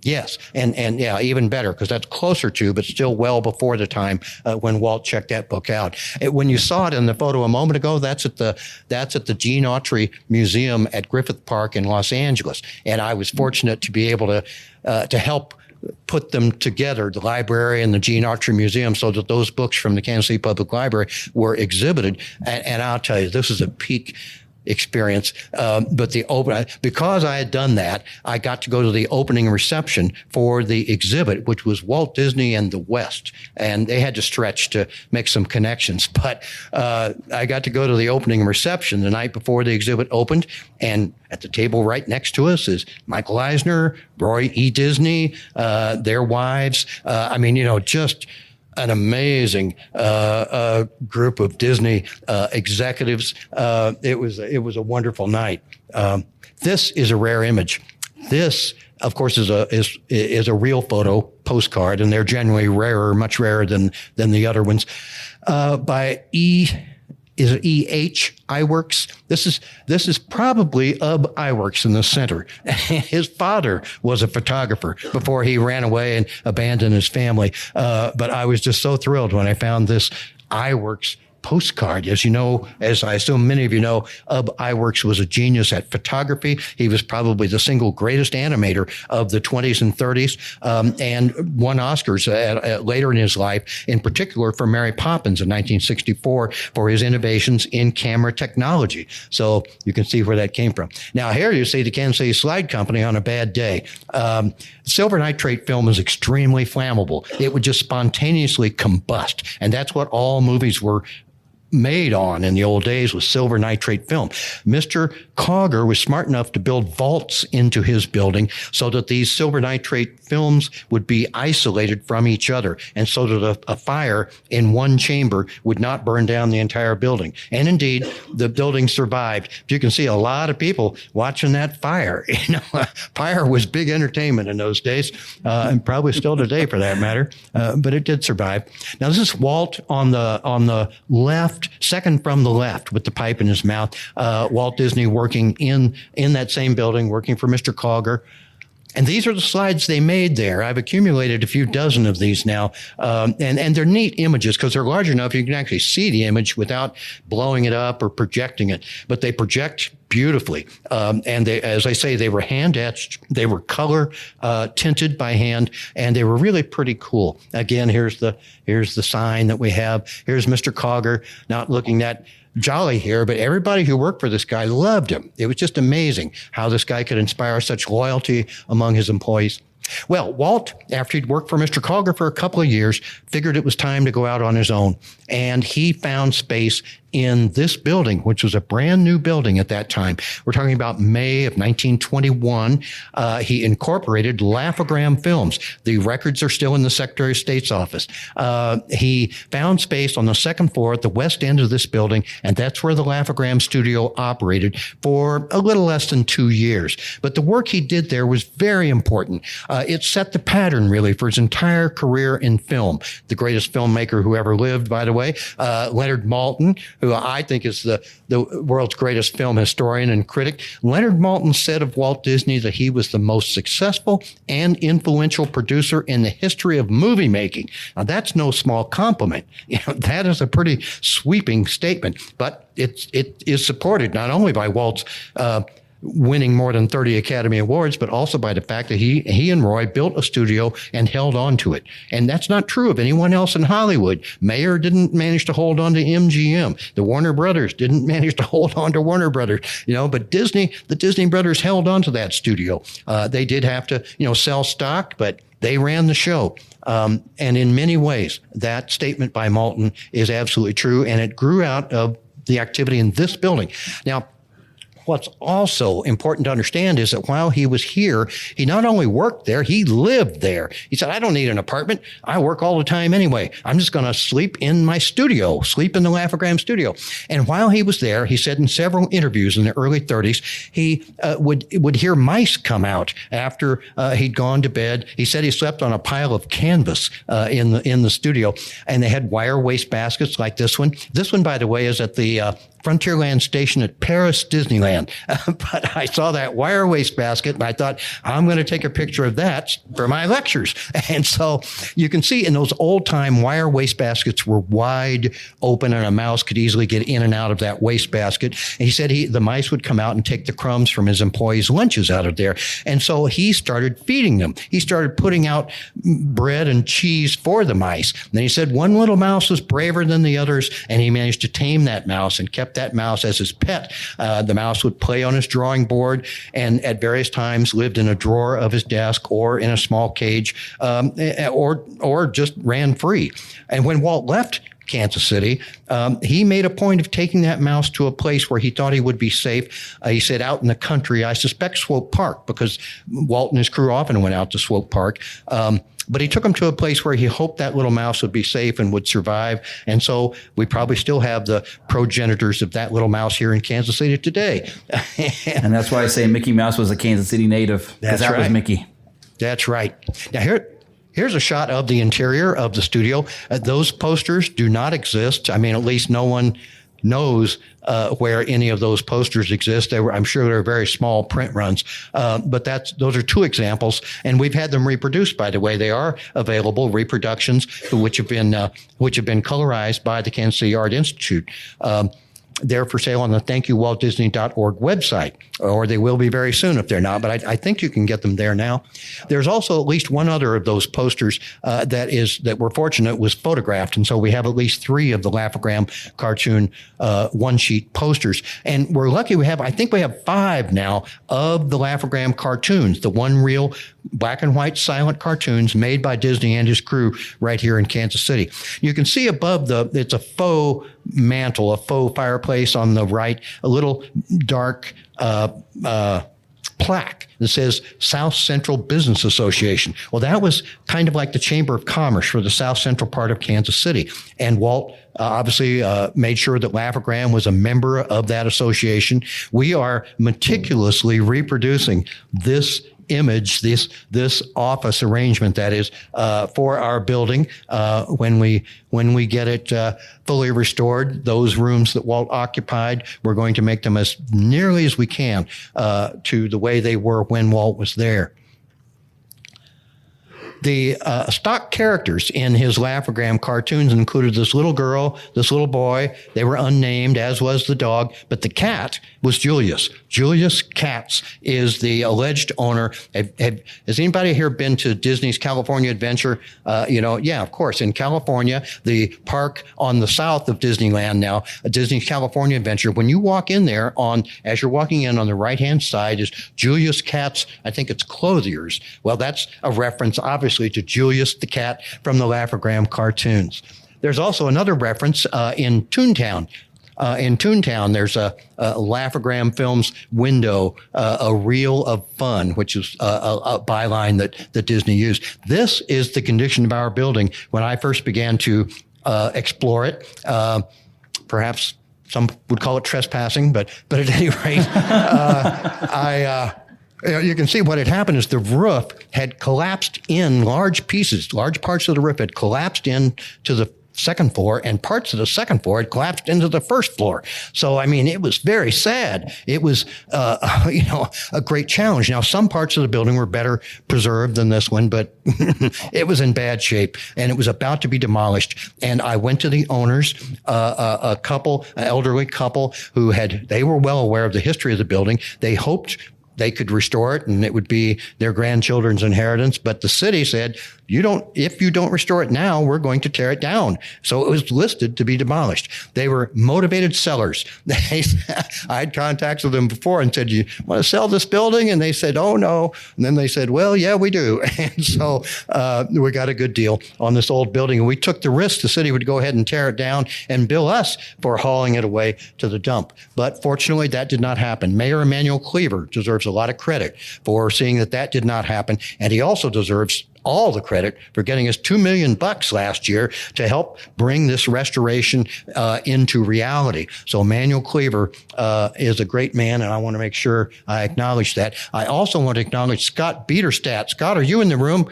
Yes, and yeah, even better, because that's closer to, but still well before the time when Walt checked that book out. When you saw it in the photo a moment ago, that's at the Gene Autry Museum at Griffith Park in Los Angeles, and I was fortunate to be able to help put them together, the library and the Gene Autry Museum, so that those books from the Kansas City Public Library were exhibited. And I'll tell you, this is a peak experience. But because I had done that, I got to go to the opening reception for the exhibit, which was Walt Disney and the West. And they had to stretch to make some connections. But I got to go to the opening reception the night before the exhibit opened. And at the table right next to us is Michael Eisner, Roy E. Disney, their wives. Just an amazing group of Disney executives. It was a wonderful night. This is a rare image. This, of course, is a real photo postcard, and they're generally rarer, much rarer than the other ones. By E.H. Iwerks. This is probably Ub Iwerks in the center. His father was a photographer before he ran away and abandoned his family. But I was just so thrilled when I found this Iwerks postcard. As you know, as I assume many of you know, Ub Iwerks was a genius at photography. He was probably the single greatest animator of the 20s and 30s, and won Oscars later in his life, in particular for Mary Poppins in 1964 for his innovations in camera technology. So you can see where that came from. Now here you see the Kansas City Slide Company on a bad day. Silver nitrate film is extremely flammable. It would just spontaneously combust, and that's what all movies were made on in the old days, was silver nitrate film. Mr. Cogger was smart enough to build vaults into his building so that these silver nitrate films would be isolated from each other, and so that a fire in one chamber would not burn down the entire building. And indeed, the building survived. You can see a lot of people watching that fire. Fire was big entertainment in those days, and probably still today for that matter. But it did survive. Now this is Walt on the left, second from the left, with the pipe in his mouth. Walt Disney working in that same building, working for Mr. Cogger. And these are the slides they made there. I've accumulated a few dozen of these now. And they're neat images because they're large enough you can actually see the image without blowing it up or projecting it. But they project beautifully. And they, as I say, they were hand etched. They were color tinted by hand, and they were really pretty cool. Again, here's the sign that we have. Here's Mr. Cogger, not looking that jolly here, but everybody who worked for this guy loved him. It was just amazing how this guy could inspire such loyalty among his employees. Well, Walt, after he'd worked for Mr. Cogger for a couple of years, figured it was time to go out on his own. And he found space in this building, which was a brand new building at that time. We're talking about May of 1921. He incorporated Laugh-O-Gram Films. The records are still in the Secretary of State's office. He found space on the second floor at the west end of this building, and that's where the Laugh-O-Gram studio operated for a little less than 2 years. But the work he did there was very important. It set the pattern, really, for his entire career in film. The greatest filmmaker who ever lived, by the way, Leonard Maltin, who I think is the world's greatest film historian and critic. Leonard Maltin said of Walt Disney that he was the most successful and influential producer in the history of movie making. Now, that's no small compliment. That is a pretty sweeping statement, but it is supported not only by Walt's winning more than 30 Academy Awards, but also by the fact that he and Roy built a studio and held on to it. And that's not true of anyone else in Hollywood. Mayer didn't manage to hold on to MGM. The Warner Brothers didn't manage to hold on to Warner Brothers, but the Disney Brothers held on to that studio. They did have to, sell stock, but they ran the show. And in many ways, that statement by Maltin is absolutely true. And it grew out of the activity in this building. Now, what's also important to understand is that while he was here, he not only worked there, he lived there. He said, I don't need an apartment. I work all the time anyway. I'm just going to sleep in my studio, sleep in the Laugh-O-Gram studio. And while he was there, he said in several interviews in the early 30s, he would hear mice come out after he'd gone to bed. He said he slept on a pile of canvas in the studio, and they had wire waste baskets like this one. This one, by the way, is at the Frontierland station at Paris Disneyland. But I saw that wire wastebasket and I thought, I'm going to take a picture of that for my lectures. And so you can see in those old time wire wastebaskets were wide open and a mouse could easily get in and out of that wastebasket. And he said the mice would come out and take the crumbs from his employees' lunches out of there. And so he started feeding them. He started putting out bread and cheese for the mice. And then he said one little mouse was braver than the others, and he managed to tame that mouse and kept that mouse as his pet. The mouse would play on his drawing board and at various times lived in a drawer of his desk or in a small cage, or just ran free. And when Walt left Kansas City, he made a point of taking that mouse to a place where he thought he would be safe. He said out in the country, I suspect Swope Park, because Walt and his crew often went out to Swope Park. But he took him to a place where he hoped that little mouse would be safe and would survive. And so we probably still have the progenitors of that little mouse here in Kansas City today. And that's why I say Mickey Mouse was a Kansas City native. That's that right. was Mickey. That's right. Now here's a shot of the interior of the studio. Those posters do not exist. I mean, at least no one knows where any of those posters exist. I'm sure they're very small print runs, but those are two examples, and we've had them reproduced. By the way, they are available reproductions which have been colorized by the Kansas City Art Institute. They're for sale on the thankyouwaltdisney.org website, or they will be very soon if they're not, but I think you can get them there now. There's also at least one other of those posters that we're fortunate was photographed, and so we have at least 3 of the Laugh-O-Gram cartoon one-sheet posters. And we're lucky I think we have 5 now of the Laugh-O-Gram cartoons, the one-reel black and white silent cartoons made by Disney and his crew right here in Kansas City. You can see above it's a faux mantle, a faux fireplace on the right, a little dark plaque that says South Central Business Association. Well, that was kind of like the Chamber of Commerce for the South Central part of Kansas City. And Walt obviously made sure that Laugh-O-Gram was a member of that association. We are meticulously reproducing this image, this office arrangement, that is, for our building. When we get it fully restored, those rooms that Walt occupied, we're going to make them as nearly as we can to the way they were when Walt was there. The stock characters in his Laugh-O-Gram cartoons included this little girl, this little boy. They were unnamed, as was the dog, but the cat was Julius. Julius Katz is the alleged owner. Has anybody here been to Disney's California Adventure? Yeah, of course. In California, the park on the south of Disneyland now, Disney's California Adventure, when you walk in there, as you're walking in on the right-hand side is Julius Katz, I think it's Clothiers. Well, that's a reference, obviously, to Julius the cat from the Laugh-O-Gram cartoons. There's also another reference in Toontown. In Toontown, there's a Laugh-O-Gram Films window, a reel of fun, which is a byline that Disney used. This is the condition of our building when I first began to explore it. Perhaps some would call it trespassing, but at any rate, you can see what had happened is the roof had collapsed in large pieces. Large parts of the roof had collapsed into the second floor, and parts of the second floor had collapsed into the first floor. So, I mean, it was very sad. It was, a great challenge. Now, some parts of the building were better preserved than this one, but it was in bad shape, and it was about to be demolished. And I went to the owners, an elderly couple they were well aware of the history of the building. They hoped they could restore it and it would be their grandchildren's inheritance. But the city said, if you don't restore it now, we're going to tear it down. So it was listed to be demolished. They were motivated sellers. I had contacts with them before and said, you want to sell this building? And they said, oh, no. And then they said, well, yeah, we do. And so we got a good deal on this old building. And we took the risk the city would go ahead and tear it down and bill us for hauling it away to the dump. But fortunately, that did not happen. Mayor Emanuel Cleaver deserves a lot of credit for seeing that did not happen. And he also deserves all the credit for getting us $2 million last year to help bring this restoration into reality. So Emanuel Cleaver is a great man, and I want to make sure I acknowledge that. I also want to acknowledge Scott Biederstadt. Scott, are you in the room?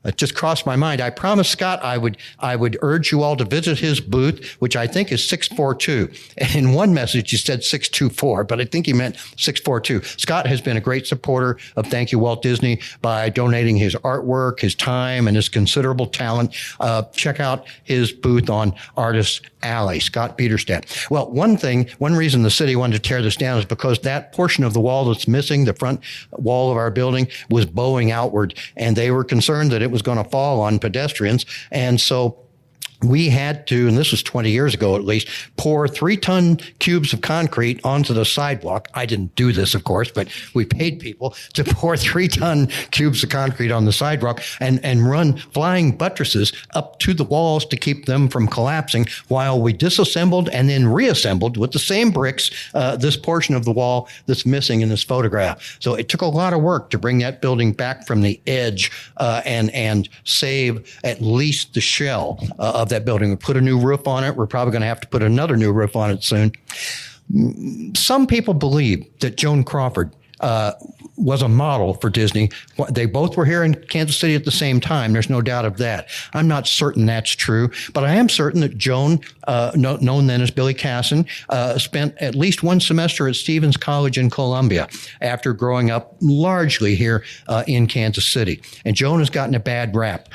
it just crossed my mind. I promised Scott I would urge you all to visit his booth, which I think is 642. In one message, he said 624, but I think he meant 642. Scott has been a great supporter of Thank You, Walt Disney, by donating his artwork, his time, and his considerable talent. Check out his booth on Artists Alley, Scott Peterstadt. Well, one reason the city wanted to tear this down is because that portion of the wall that's missing, the front wall of our building, was bowing outward, and they were concerned that it was going to fall on pedestrians. And so we had to, and this was 20 years ago at least, pour 3-ton cubes of concrete onto the sidewalk. I didn't do this, of course, but we paid people to pour 3-ton cubes of concrete on the sidewalk and run flying buttresses up to the walls to keep them from collapsing while we disassembled and then reassembled with the same bricks this portion of the wall that's missing in this photograph. So it took a lot of work to bring that building back from the edge and save at least the shell of that building. We put a new roof on it. We're probably going to have to put another new roof on it soon. Some people believe that Joan Crawford was a model for Disney. They both were here in Kansas City at the same time. There's no doubt of that. I'm not certain that's true, but I am certain that Joan, known then as Billy Casson, spent at least one semester at Stevens College in Columbia after growing up largely here in Kansas City. And Joan has gotten a bad rap.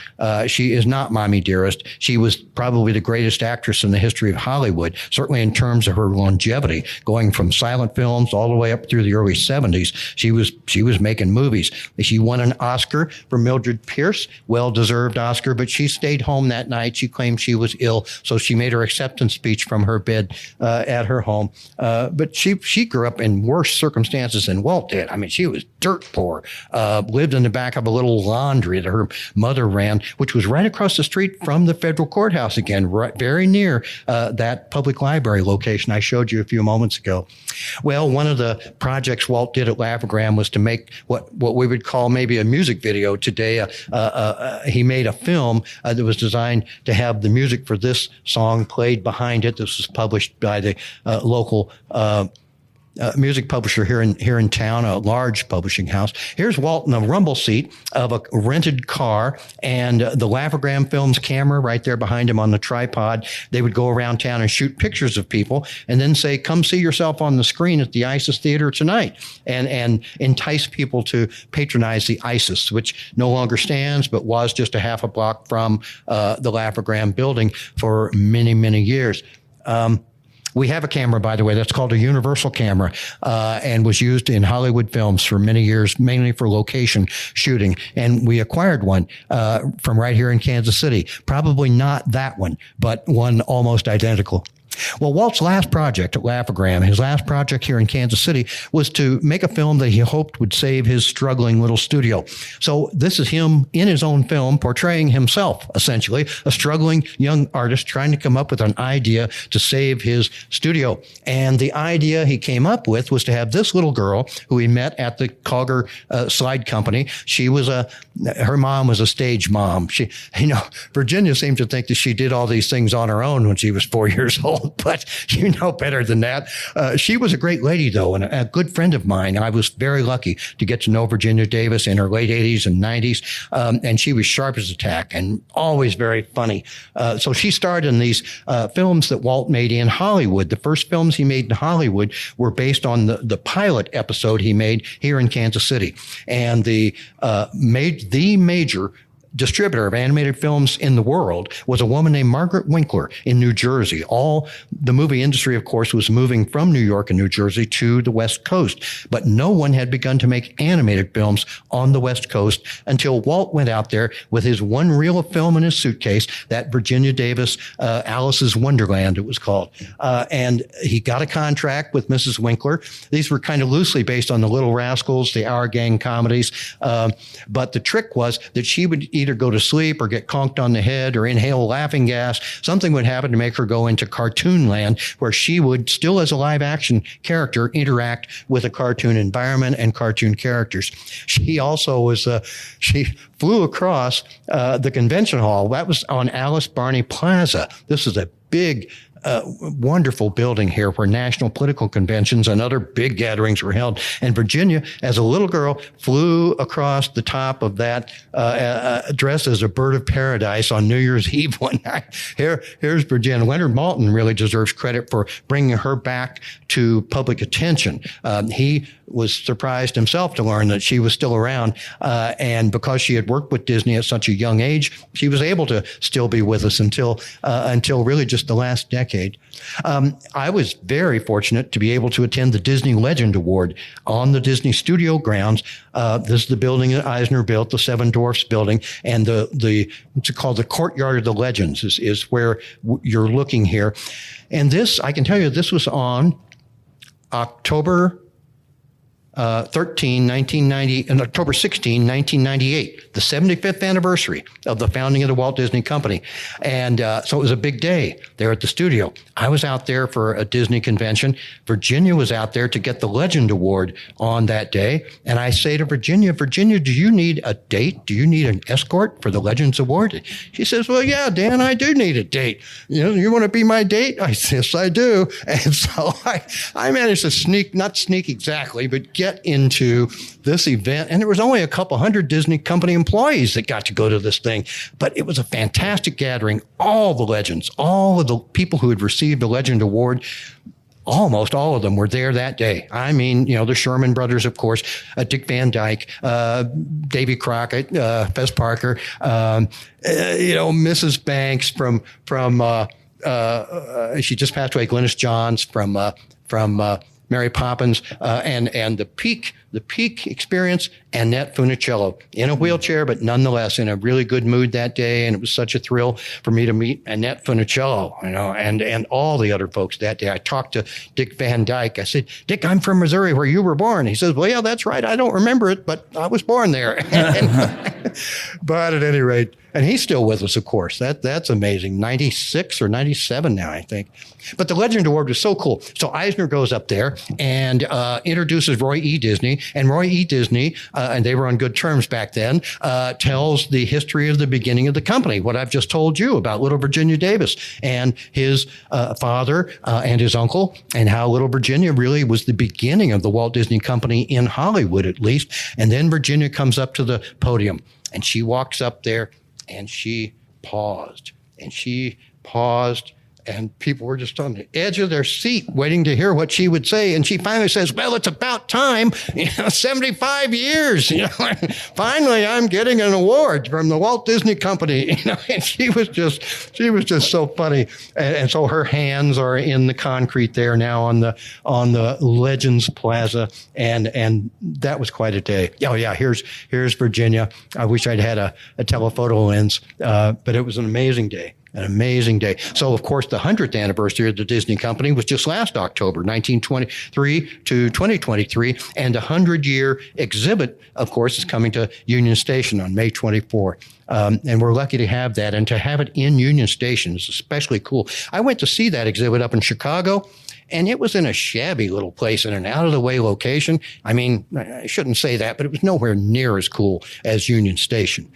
She is not Mommy Dearest. She was probably the greatest actress in the history of Hollywood, certainly in terms of her longevity, going from silent films all the way up through the early 70s. She was making movies. She won an Oscar for Mildred Pierce, well-deserved Oscar, but she stayed home that night. She claimed she was ill, so she made her acceptance speech from her bed at her home. But she grew up in worse circumstances than Walt did. I mean, she was dirt poor, lived in the back of a little laundry that her mother ran, which was right across the street from the federal courthouse again, right, very near that public library location I showed you a few moments ago. Well, one of the projects Walt did at Laugh-O-Gram was to make what we would call maybe a music video today. He made a film that was designed to have the music for this song played behind it. This was published by the local music publisher here in town, a large publishing house. Here's Walt in a rumble seat of a rented car, and the Laugh-O-Gram Films camera right there behind him on the tripod. They would go around town and shoot pictures of people and then say, come see yourself on the screen at the Isis Theater tonight, and entice people to patronize the Isis, which no longer stands, but was just a half a block from the Laugh-O-Gram building for many, many years. We have a camera, by the way, that's called a universal camera, and was used in Hollywood films for many years, mainly for location shooting. And we acquired one from right here in Kansas City. Probably not that one, but one almost identical. Well, Walt's last project at Laugh-O-Gram, his last project here in Kansas City, was to make a film that he hoped would save his struggling little studio. So this is him in his own film portraying himself, essentially, a struggling young artist trying to come up with an idea to save his studio. And the idea he came up with was to have this little girl who he met at the Cogger Slide Company. Her mom was a stage mom. Virginia seemed to think that she did all these things on her own when she was 4 years old. But you know better than that. She was a great lady, though, and a good friend of mine. I was very lucky to get to know Virginia Davis in her late 80s and 90s, and she was sharp as a tack and always very funny. So she starred in these films that Walt made in Hollywood. The first films he made in Hollywood were based on the pilot episode he made here in Kansas City. And the major distributor of animated films in the world was a woman named Margaret Winkler in New Jersey. All the movie industry, of course, was moving from New York and New Jersey to the West Coast, but no one had begun to make animated films on the West Coast until Walt went out there with his one reel of film in his suitcase, that Virginia Davis, Alice's Wonderland, it was called. And he got a contract with Mrs. Winkler. These were kind of loosely based on the Little Rascals, the Our Gang comedies. But the trick was that she would either go to sleep or get conked on the head or inhale laughing gas. Something would happen to make her go into cartoon land, where she would, still as a live action character, interact with a cartoon environment and cartoon characters. She also was, she flew across the convention hall. That was on Alice Barney Plaza. This is a big wonderful building here where national political conventions and other big gatherings were held. And Virginia, as a little girl, flew across the top of that dressed as a bird of paradise on New Year's Eve one night. Here's Virginia. Leonard Maltin really deserves credit for bringing her back to public attention. He was surprised himself to learn that she was still around. And because she had worked with Disney at such a young age, she was able to still be with us until really just the last decade. I was very fortunate to be able to attend the Disney Legend Award on the Disney Studio grounds. This is the building that Eisner built, the Seven Dwarfs building, and what's it called, the Courtyard of the Legends is where you're looking here. And this, I can tell you, this was on October 1990, and October 16, 1998, the 75th anniversary of the founding of the Walt Disney Company. And so it was a big day there at the studio. I was out there for a Disney convention. Virginia was out there to get the Legend Award on that day. And I say to Virginia, do you need a date? Do you need an escort for the Legends Award? She says, well, yeah, Dan, I do need a date. You want to be my date? I said, yes, I do. And so I managed to not sneak exactly, but get into this event. And there was only a couple hundred Disney company employees that got to go to this thing. But it was a fantastic gathering. All the legends, all of the people who had received the Legend Award, almost all of them were there that day. I mean, the Sherman brothers, of course, Dick Van Dyke, Davy Crockett, Fess Parker, Mrs. Banks from she just passed away, Glynis Johns from Mary Poppins, and the peak experience, Annette Funicello in a wheelchair, but nonetheless in a really good mood that day. And it was such a thrill for me to meet Annette Funicello, and all the other folks that day. I talked to Dick Van Dyke. I said, Dick, I'm from Missouri where you were born. He says, well, yeah, that's right. I don't remember it, but I was born there. But at any rate, and he's still with us, of course. That's amazing. 96 or 97 now, I think. But the Legend Award was so cool. So Eisner goes up there and introduces Roy E. Disney. And Roy E. Disney, and they were on good terms back then, tells the history of the beginning of the company, what I've just told you about little Virginia Davis and his father and his uncle, and how little Virginia really was the beginning of the Walt Disney Company in Hollywood, at least. And then Virginia comes up to the podium, and she walks up there, and she paused, and people were just on the edge of their seat waiting to hear what she would say. And she finally says, well, it's about time, 75 years, finally I'm getting an award from the Walt Disney Company, and she was just so funny. And so her hands are in the concrete there now on the Legends Plaza. And that was quite a day. Oh yeah. Here's Virginia. I wish I'd had a telephoto lens, but it was an amazing day. An amazing day. So, of course, the 100th anniversary of the Disney Company was just last October, 1923 to 2023. And the 100-year exhibit, of course, is coming to Union Station on May 24. And we're lucky to have that. And to have it in Union Station is especially cool. I went to see that exhibit up in Chicago, and it was in a shabby little place in an out-of-the-way location. I mean, I shouldn't say that, but it was nowhere near as cool as Union Station.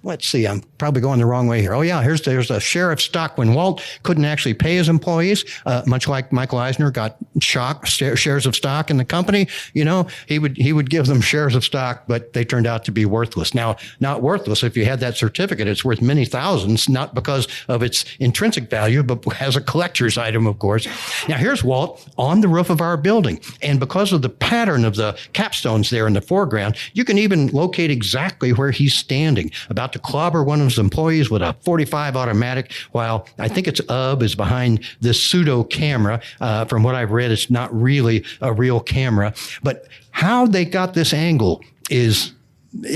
Let's see, I'm probably going the wrong way here. Oh, yeah, there's a share of stock when Walt couldn't actually pay his employees, much like Michael Eisner got shares of stock in the company. He would give them shares of stock, but they turned out to be worthless. Now, not worthless. If you had that certificate, it's worth many thousands, not because of its intrinsic value, but as a collector's item, of course. Now, here's Walt on the roof of our building. And because of the pattern of the capstones there in the foreground, you can even locate exactly where he's standing, about to clobber one of his employees with a .45 automatic, while I think it's is behind this pseudo camera. From what I've read, it's not really a real camera. But how they got this angle is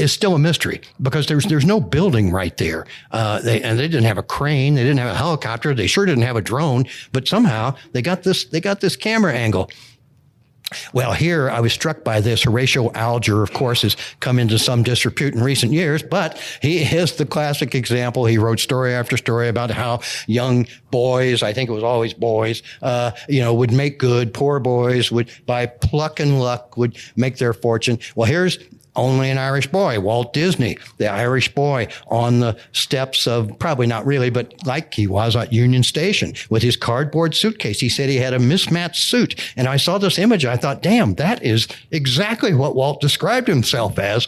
still a mystery, because there's no building right there. They didn't have a crane. They didn't have a helicopter. They sure didn't have a drone. But somehow they got this camera angle. Well, here I was struck by this. Horatio Alger, of course, has come into some disrepute in recent years, but he is the classic example. He wrote story after story about how young boys, I think it was always boys, would make good. Poor boys would, by pluck and luck, would make their fortune. Well, here's Only an Irish Boy, Walt Disney, the Irish boy on the steps of, probably not really, but like he was at Union Station with his cardboard suitcase. He said he had a mismatched suit. And I saw this image. I thought, damn, that is exactly what Walt described himself as,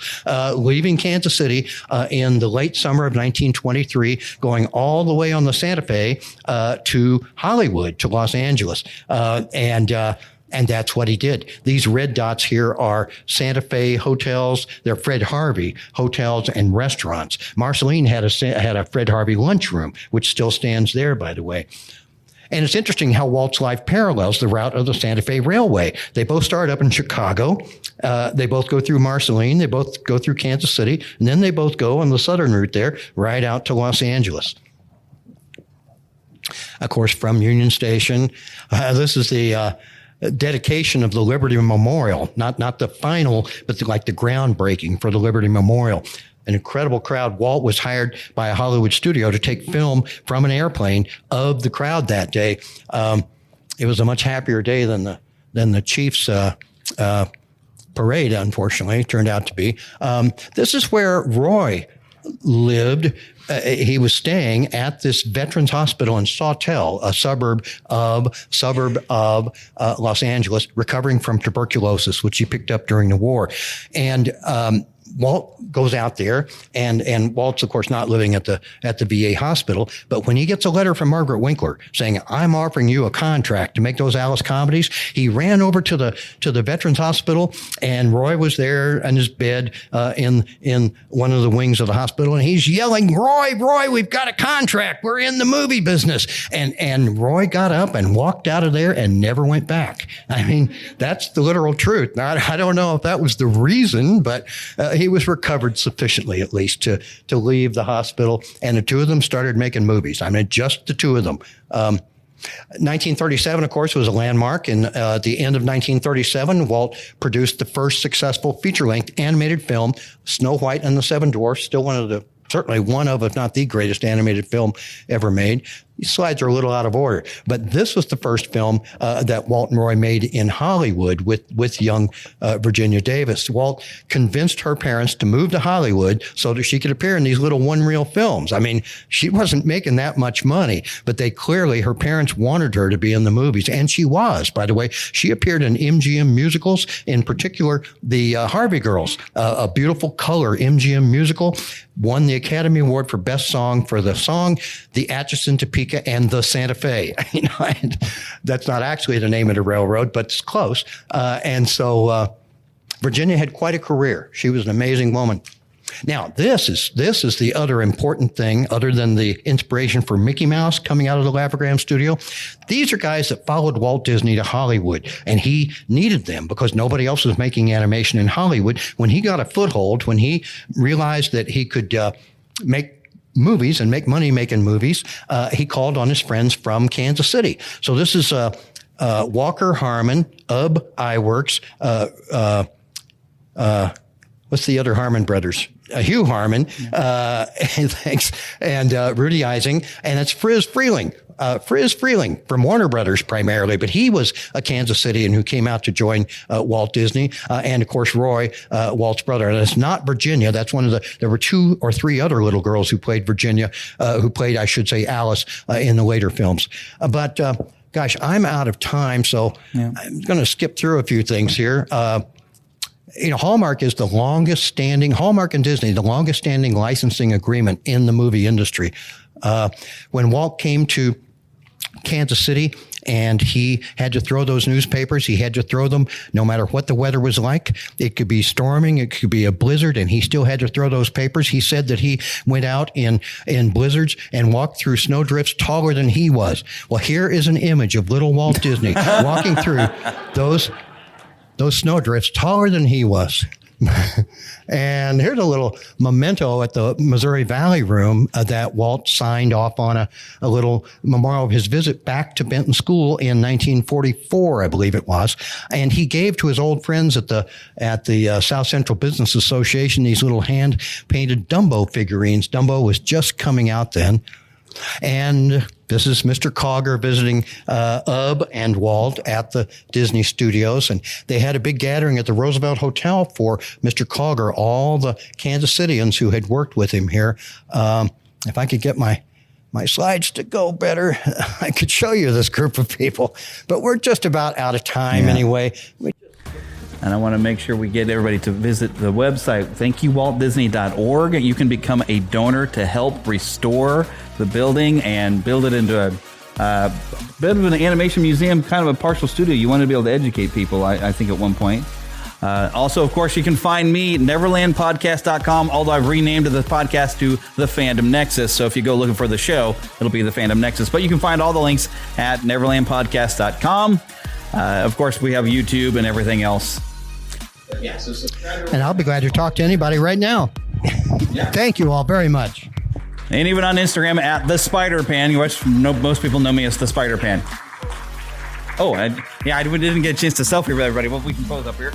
leaving Kansas City in the late summer of 1923, going all the way on the Santa Fe to Hollywood, to Los Angeles. And that's what he did. These red dots here are Santa Fe hotels. They're Fred Harvey hotels and restaurants. Marceline had a Fred Harvey lunchroom, which still stands there, by the way. And it's interesting how Walt's life parallels the route of the Santa Fe Railway. They both start up in Chicago. They both go through Marceline. They both go through Kansas City. And then they both go on the southern route there, right out to Los Angeles. Of course, from Union Station, this is the dedication of the Liberty Memorial, not the final, but like the groundbreaking for the Liberty Memorial. An incredible crowd. Walt was hired by a Hollywood studio to take film from an airplane of the crowd that day. It was a much happier day than the Chiefs parade, unfortunately, turned out to be. This is where Roy lived. He was staying at this Veterans Hospital in Sawtell, a suburb of Los Angeles, recovering from tuberculosis, which he picked up during the war. And Walt goes out there, and Walt's, of course, not living at the VA hospital. But when he gets a letter from Margaret Winkler saying, "I'm offering you a contract to make those Alice comedies," he ran over to the Veterans Hospital, and Roy was there in his bed in one of the wings of the hospital, and he's yelling, "Roy, we've got a contract. We're in the movie business." And Roy got up and walked out of there and never went back. I mean, that's the literal truth. Now, I don't know if that was the reason, but he was recovered sufficiently, at least, to leave the hospital. And the two of them started making movies. I mean, just the two of them. 1937, of course, was a landmark. And at the end of 1937, Walt produced the first successful feature-length animated film, Snow White and the Seven Dwarfs, still certainly one of, if not the greatest animated film ever made. These slides are a little out of order, but this was the first film that Walt and Roy made in Hollywood with young Virginia Davis. Walt convinced her parents to move to Hollywood so that she could appear in these little one-reel films. I mean, she wasn't making that much money, but her parents wanted her to be in the movies, and she was, by the way. She appeared in MGM musicals, in particular the Harvey Girls, a beautiful color MGM musical, won the Academy Award for Best Song for the song, The Atchison, Topeka, and the Santa Fe. That's not actually the name of the railroad, but it's close. And so Virginia had quite a career. She was an amazing woman. Now, this is the other important thing, other than the inspiration for Mickey Mouse coming out of the Laugh-O-Gram studio. These are guys that followed Walt Disney to Hollywood, and he needed them because nobody else was making animation in Hollywood. When he got a foothold, when he realized that he could make movies and make money making movies, he called on his friends from Kansas City. So this is Walker Harmon, Ub Iwerks, what's the other Harmon brothers? Hugh Harmon, thanks, and Rudy Ising, and it's Friz Freeling. Friz Freeling from Warner Brothers primarily, but he was a Kansas Citian who came out to join Walt Disney, and of course Roy, Walt's brother. And it's not Virginia. That's there were 2 or 3 other little girls who played Virginia, who played, I should say, Alice in the later films. But gosh, I'm out of time, so I'm going to skip through a few things here. Hallmark is Hallmark and Disney, the longest standing licensing agreement in the movie industry. When Walt came to Kansas City and he had to throw those newspapers, he had to throw them no matter what the weather was like. It could be storming, it could be a blizzard, and he still had to throw those papers. He said that he went out in blizzards and walked through snowdrifts taller than he was. Well, here is an image of little Walt Disney walking through those snowdrifts taller than he was. And here's a little memento at the Missouri Valley Room that Walt signed off on a little memorial of his visit back to Benton School in 1944, I believe it was. And he gave to his old friends at the South Central Business Association these little hand-painted Dumbo figurines. Dumbo was just coming out then. And This is Mr. Cogger visiting Ub and Walt at the Disney Studios, and they had a big gathering at the Roosevelt Hotel for Mr. Cogger, all the Kansas Cityans who had worked with him here. If I could get my slides to go better, I could show you this group of people, but we're just about out of time anyway. And I want to make sure we get everybody to visit the website, thankyouwaltdisney.org. You can become a donor to help restore the building and build it into a bit of an animation museum, kind of a partial studio. You want to be able to educate people, I think, at one point. Also, of course, you can find me at neverlandpodcast.com, although I've renamed the podcast to the Fandom Nexus. So if you go looking for the show, it'll be the Fandom Nexus. But you can find all the links at neverlandpodcast.com. Of course, we have YouTube and everything else. And I'll be glad to talk to anybody right now. Thank you all very much. And even on Instagram at the Spider Pan, which most people know me as the Spider Pan. Oh, I didn't get a chance to selfie with everybody. Well, we can pose up here.